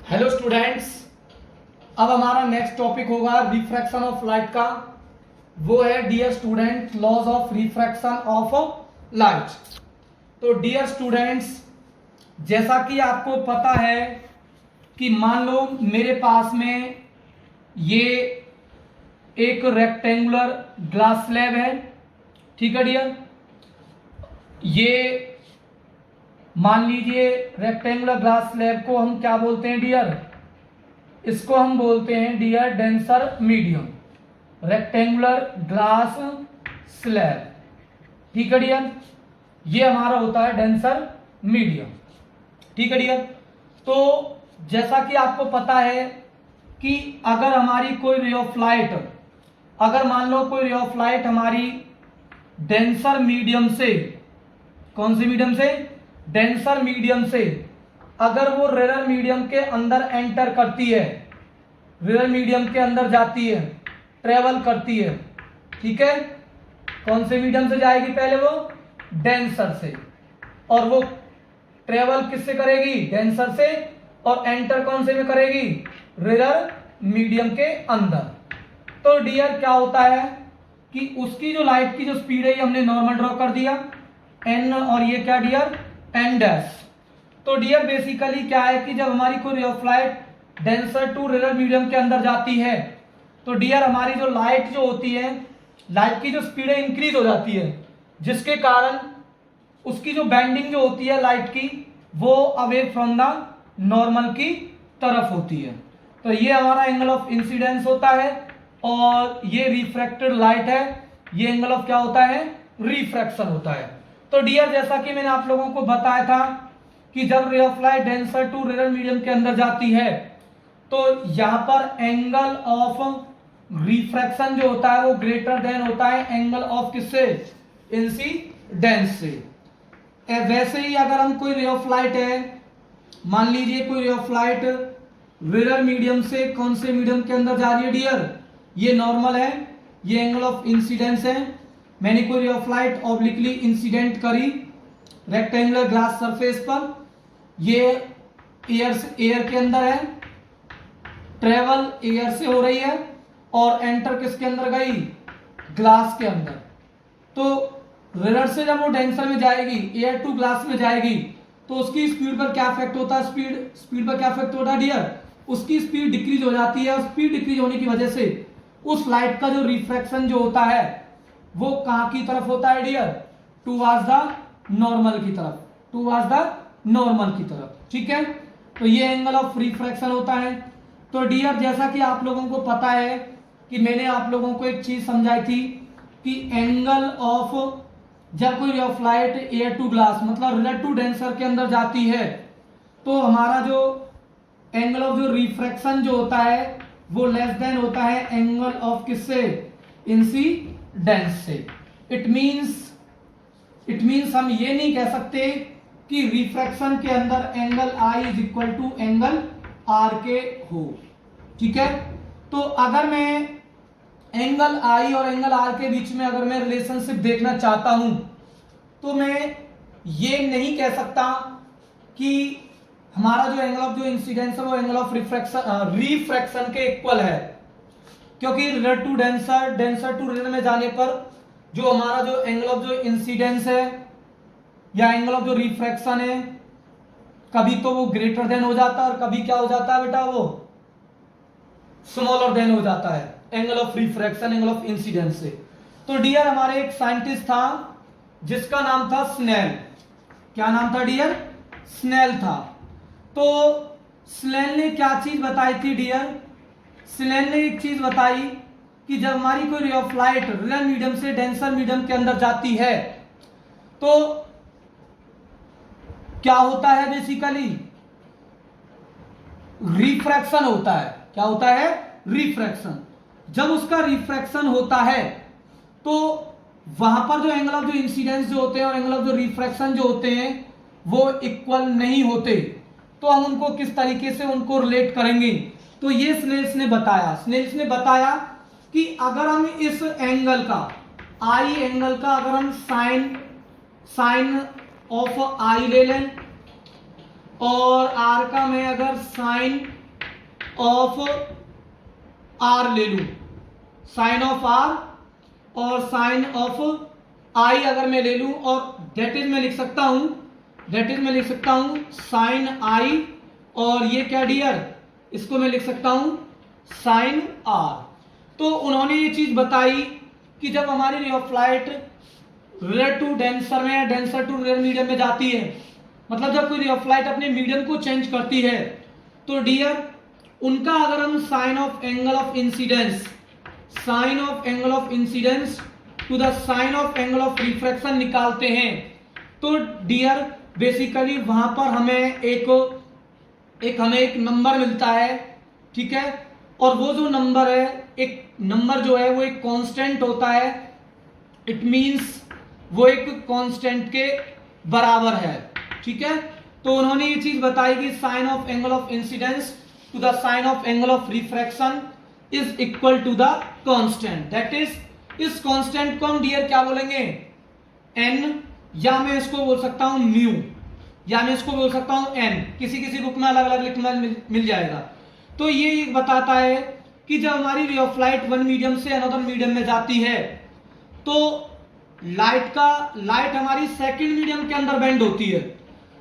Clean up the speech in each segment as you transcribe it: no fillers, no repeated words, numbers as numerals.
Hello students, अब हमारा next topic होगा रिफ्रैक्शन ऑफ लाइट का। वो है dear student laws of refraction of light. तो डियर स्टूडेंट्स, जैसा कि आपको पता है कि मान लो मेरे पास में ये एक रेक्टेंगुलर ग्लास स्लैब है, ठीक है डियर। ये मान लीजिए रेक्टेंगुलर ग्लास स्लैब को हम क्या बोलते हैं डियर? इसको हम बोलते हैं dear denser medium, rectangular glass slab, ठीक है डियर। ये हमारा होता है डेंसर मीडियम, ठीक है डियर। तो जैसा कि आपको पता है कि अगर हमारी कोई रे ऑफ लाइट, अगर मान लो कोई रे ऑफ लाइट हमारी डेंसर मीडियम से, कौन से मीडियम से? डेंसर मीडियम से अगर वो रेयर मीडियम के अंदर एंटर करती है, रेयर मीडियम के अंदर जाती है, ट्रेवल करती है, ठीक है। कौन से मीडियम से जाएगी? पहले वो डेंसर से, और वो ट्रेवल किससे करेगी? डेंसर से, और एंटर कौन से में करेगी? रेयर मीडियम के अंदर। तो डियर क्या होता है कि उसकी जो लाइट की जो स्पीड है ये हमने नॉर्मल ड्रॉ कर दिया एन, और ये क्या डियर? N dash. तो डियर बेसिकली क्या है कि जब हमारी कोई ray of light denser to rarer medium के अंदर जाती है तो डियर हमारी जो लाइट जो होती है, लाइट की जो स्पीड है इंक्रीज हो जाती है, जिसके कारण उसकी जो बेंडिंग जो होती है लाइट की वो अवे फ्रॉम द नॉर्मल की तरफ होती है। तो ये हमारा एंगल ऑफ इंसिडेंस होता है, और ये रिफ्रैक्टेड लाइट है, ये एंगल ऑफ क्या होता है? रिफ्रैक्शन होता है। तो डियर जैसा कि मैंने आप लोगों को बताया था कि जब ray of light denser to rarer medium के अंदर जाती है तो यहां पर एंगल ऑफ रिफ्रैक्शन जो होता है वो ग्रेटर देन होता है एंगल ऑफ किससे? इंसिडेंस से। वैसे ही अगर हम कोई रे ऑफ लाइट है, मान लीजिए कोई ray of light rare medium से कौन से मीडियम के अंदर जा रही है डियर? ये नॉर्मल है, ये एंगल ऑफ इंसिडेंस है। मैंने कोई ray of light obliquely incident करी रेक्टेंगुलर ग्लास सरफेस पर, ये एयर के अंदर है, ट्रेवल एयर से हो रही है, और एंटर किसके अंदर गई? ग्लास के अंदर। तो रेयर से जब वो डेंसर में जाएगी, एयर टू ग्लास में जाएगी, तो उसकी स्पीड पर क्या इफेक्ट होता है? स्पीड पर क्या इफेक्ट होता है डियर? उसकी स्पीड डिक्रीज हो जाती है, और स्पीड डिक्रीज होने की वजह से उस लाइट का जो रिफ्रैक्शन जो होता है वो कहां की तरफ होता है डियर? टुवर्ड्स द नॉर्मल की तरफ, टुवर्ड्स द नॉर्मल की तरफ, ठीक है। तो ये एंगल ऑफ रिफ्रैक्शन होता है। तो डियर जैसा कि आप लोगों को पता है कि मैंने आप लोगों को एक चीज समझाई थी कि एंगल ऑफ, जब कोई ray of light air to glass मतलब रेयर टू डेंसर के अंदर जाती है तो हमारा जो एंगल ऑफ जो रिफ्रैक्शन जो होता है वो लेस देन होता है एंगल ऑफ किससे? इंसिडेंस से। इट मीन्स हम ये नहीं कह सकते कि रिफ्रैक्शन के अंदर angle I is equal to angle R के हो, ठीक है। तो अगर मैं एंगल आई और एंगल आर के बीच में अगर मैं रिलेशनशिप देखना चाहता हूं तो मैं ये नहीं कह सकता कि हमारा जो एंगल ऑफ जो इंसिडेंस है वो एंगल ऑफ रिफ्रैक्शन के इक्वल है, क्योंकि rare to denser, denser to rare में जाने पर जो हमारा जो एंगल ऑफ जो इंसिडेंस है या एंगल ऑफ जो रिफ्रैक्शन है, कभी तो वो ग्रेटर देन हो जाता है और कभी क्या हो जाता है बेटा? वो स्मॉलर देन हो जाता है angle of refraction angle of incidence से। तो डियर हमारे एक साइंटिस्ट था जिसका नाम था स्नेल। क्या नाम था डियर? स्नेल था। तो स्नेल ने क्या चीज बताई थी डियर? स्नेल ने एक चीज बताई कि जब हमारी कोई ray of light rare medium से डेंसर मीडियम के अंदर जाती है तो क्या होता है? बेसिकली रिफ्रैक्शन होता है। क्या होता है? रिफ्रैक्शन। जब उसका रिफ्रैक्शन होता है तो वहां पर जो एंगल ऑफ जो इंसिडेंस जो होते हैं और एंगल ऑफ जो रिफ्रैक्शन जो होते हैं वो इक्वल नहीं होते। तो हम उनको किस तरीके से उनको रिलेट करेंगे? तो ये स्नेल्स ने बताया कि अगर हम इस एंगल का, आई एंगल का, अगर हम साइन ऑफ आई ले लें और आर का मैं अगर साइन ऑफ आर ले लूं, साइन ऑफ आर और साइन ऑफ आई अगर मैं ले लूं, और दैट इज मैं लिख सकता हूं साइन आई, और ये क्या डियर, इसको मैं लिख सकता हूं साइन आर। तो उन्होंने ये चीज बताई कि जब हमारी ray of light rare to denser में या डेंसर टू रेयर मीडियम में जाती है, मतलब जब कोई रे ऑफ लाइट अपने मीडियम को चेंज करती है, तो डियर उनका अगर हम sine of angle of incidence to the sine of angle of refraction निकालते हैं, तो डियर बेसिकली वहां पर हमें एक नंबर मिलता है, ठीक है। और वो जो नंबर है, एक नंबर जो है वो एक कांस्टेंट होता है, इट मींस वो एक कांस्टेंट के बराबर है, ठीक है। तो उन्होंने ये चीज बताई कि sine of angle of incidence to the sine of angle of refraction is equal to the constant, that is इस कांस्टेंट को हम डियर क्या बोलेंगे, एन, या मैं इसको बोल सकता हूं म्यू, या मैं इसको बोल सकता हूं एन, किसी किसी बुक में अलग अलग लिखना मिल जाएगा। तो ये बताता है कि जब हमारी ray of light one medium से अनदर मीडियम में जाती है, तो लाइट हमारी सेकंड मीडियम के अंदर बेंड होती है।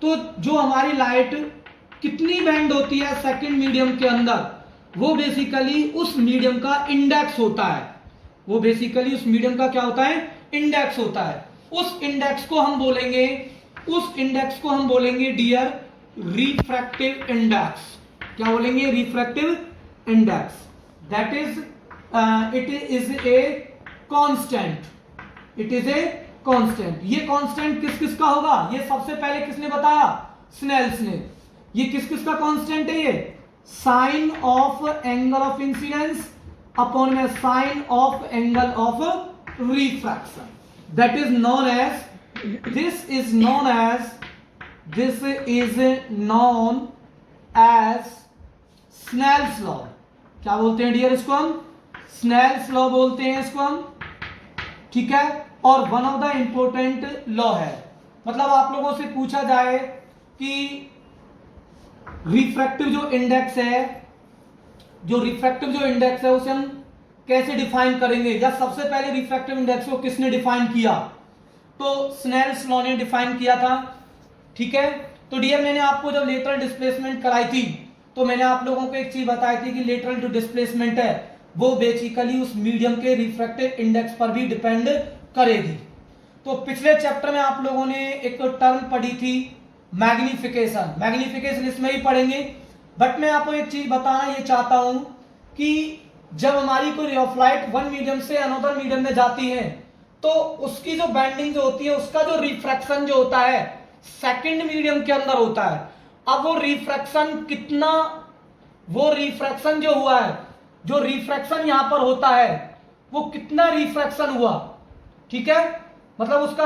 तो जो हमारी लाइट कितनी बेंड होती है सेकंड मीडियम के अंदर, वो बेसिकली उस मीडियम का इंडेक्स होता है, वो बेसिकली उस मीडियम का क्या होता है, इंडेक्स होता है। उस इंडेक्स को हम बोलेंगे डियर रिफ्रैक्टिव इंडेक्स। क्या बोलेंगे, refractive index, that is it is a constant. ये कांस्टेंट किस किस का होगा, ये सबसे पहले किसने बताया, स्नेल्स ने। ये किस किस का कांस्टेंट है, ये sine of angle of incidence upon में sine of angle of refraction, that is known as this is known as Snell's law। क्या बोलते हैं डियर, इसको हम Snell's law बोलते हैं इसको हम, ठीक है। और one of the important law है, मतलब आप लोगों से पूछा जाए कि रिफ्रैक्टिव जो इंडेक्स है उसे हम कैसे डिफाइन करेंगे, या सबसे पहले रिफ्रैक्टिव इंडेक्स को किसने डिफाइन किया, तो स्नेल्स लॉ ने डिफाइन किया था, ठीक है। तो डियर मैंने आपको जब लेटरल डिस्प्लेसमेंट कराई थी, तो मैंने आप लोगों को एक चीज बताई थी कि लेटरल जो डिस्प्लेसमेंट है वो बेसिकली उस मीडियम के रिफ्रैक्टिव इंडेक्स पर भी डिपेंड करेगी। तो पिछले चैप्टर में आप लोगों ने एक टर्म पढ़ी थी मैग्निफिकेशन इसमें ही पढ़ेंगे, बट मैं आपको एक चीज बताना ये चाहता हूं कि जब हमारी कोई ray of light one medium से अनदर मीडियम में जाती है, तो उसकी जो बेंडिंग जो होती है, उसका जो रिफ्रैक्शन जो होता है सेकंड मीडियम के अंदर होता है। अब वो रिफ्रैक्शन जो हुआ है, जो रिफ्रैक्शन यहां पर होता है, वो कितना रिफ्रैक्शन हुआ, ठीक है। मतलब उस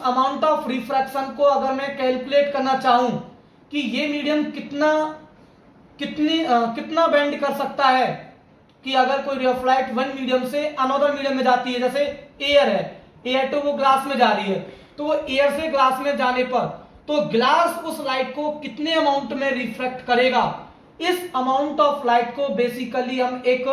अमाउंट ऑफ रिफ्रैक्शन को अगर मैं कैलकुलेट करना चाहूं कि ये मीडियम कितना बेंड कर सकता है, कि अगर कोई ray of light one medium से अनदर मीडियम में जाती है, जैसे एयर तो वो ग्लास में जा रही है, तो वो एयर से ग्लास में जाने पर तो ग्लास उस लाइट को कितने अमाउंट में रिफ्रैक्ट करेगा, इस अमाउंट ऑफ लाइट को बेसिकली हम एक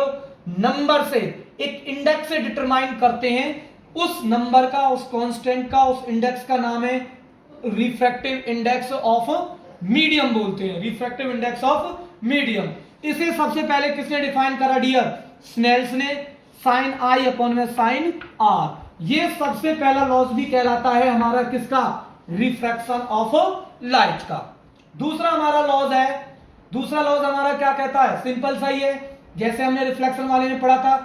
नंबर से, एक इंडेक्स से डिटरमाइन करते हैं। उस नंबर का, उस कांस्टेंट का, उस इंडेक्स का नाम है रिफ्रैक्टिव इंडेक्स ऑफ मीडियम बोलते हैं, रिफ्रैक्टिव इंडेक्स ऑफ मीडियम। इसे सबसे पहले किसने डिफाइन करा डियर, स्नेल्स ने, साइन आई अपॉन में साइन आर। ये सबसे पहला लॉज भी कहलाता है हमारा किसका, रिफ्रैक्शन ऑफ लाइट का। दूसरा लॉज हमारा क्या कहता है, सिंपल सा ही है, जैसे हमने रिफ्लेक्शन वाले में पढ़ा था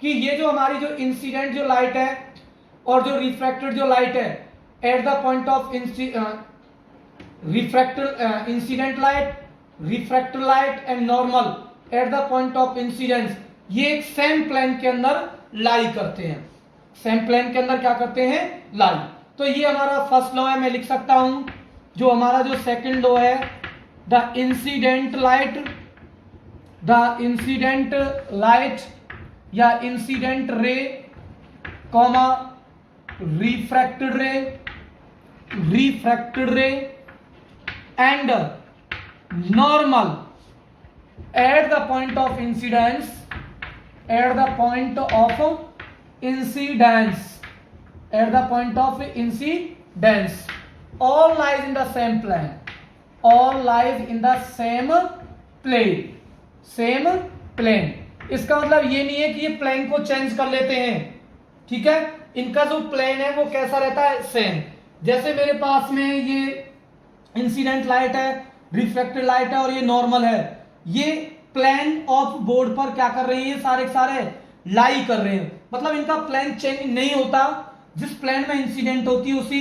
कि ये जो हमारी जो इंसिडेंट जो लाइट है और जो रिफ्रैक्टेड जो लाइट है, at the point of incident light, refracted light and normal at the point of incidence, ये एक सेम प्लेन के अंदर लाई करते हैं, सेम प्लेन के अंदर क्या करते हैं, लाई। तो ये हमारा फर्स्ट लॉ है, मैं लिख सकता हूं। जो हमारा जो सेकंड लॉ है, द इंसिडेंट लाइट या इंसिडेंट रे कॉमा रिफ्रैक्टेड रे and normal at the point of incidence, at the point of incidence, at the point of incidence, all lies in the same plane, all lies in the same plane, same plane। इसका मतलब ये नहीं है कि ये plane को change कर लेते हैं, ठीक है। इनका जो प्लेन है वो कैसा रहता है, सेम। जैसे मेरे पास में ये इंसिडेंट लाइट है, रिफ्लेक्टेड लाइट है और ये नॉर्मल है, ये प्लेन ऑफ बोर्ड पर क्या कर रही है, सारे सारे लाई कर रहे हैं, मतलब इनका प्लेन चेंज नहीं होता। जिस प्लेन में इंसिडेंट होती है उसी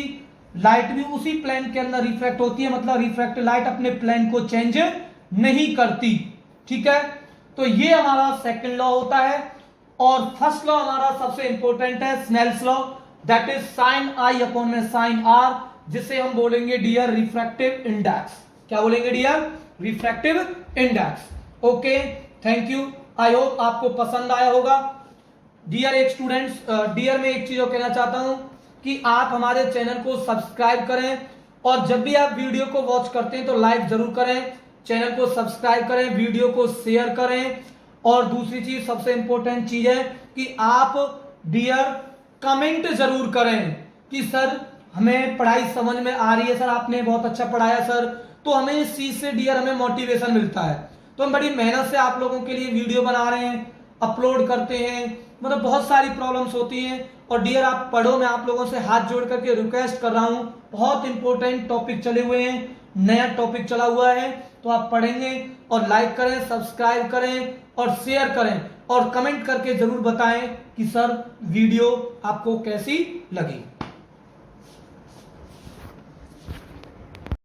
लाइट भी उसी प्लेन के अंदर रिफ्लेक्ट होती है, मतलब रिफ्लेक्टेड लाइट अपने प्लेन को चेंज नहीं करती, ठीक है। तो ये हमारा सेकंड लॉ होता है। और फर्स्ट लॉ हमारा सबसे इंपॉर्टेंट है, Snell's law, that is sine i upon में साइन आर, जिसे हम बोलेंगे डियर रिफ्रैक्टिव इंडेक्स। क्या बोलेंगे dear, refractive index. Okay, thank you, I hope आपको पसंद आया होगा। डियर एक स्टूडेंट्स, डियर मैं एक चीज और कहना चाहता हूं कि आप हमारे चैनल को सब्सक्राइब करें और जब भी आप वीडियो को वॉच करते हैं तो लाइक जरूर करें, चैनल को सब्सक्राइब करें, वीडियो को शेयर करें। और दूसरी चीज, सबसे इंपॉर्टेंट चीज है कि आप डियर कमेंट जरूर करें कि सर हमें पढ़ाई समझ में आ रही है, सर आपने बहुत अच्छा पढ़ाया सर, तो हमें इस चीज से डियर हमें मोटिवेशन मिलता है। तो हम बड़ी मेहनत से आप लोगों के लिए वीडियो बना रहे हैं, अपलोड करते हैं, मतलब बहुत सारी प्रॉब्लम्स होती हैं। और डियर आप पढ़ो, मैं आप लोगों से हाथ जोड़ करके रिक्वेस्ट कर रहा हूं, बहुत इंपॉर्टेंट टॉपिक चले हुए हैं, नया टॉपिक चला हुआ है, तो आप पढ़ेंगे और लाइक करें, सब्सक्राइब करें और शेयर करें और कमेंट करके जरूर बताएं कि सर वीडियो आपको कैसी लगी।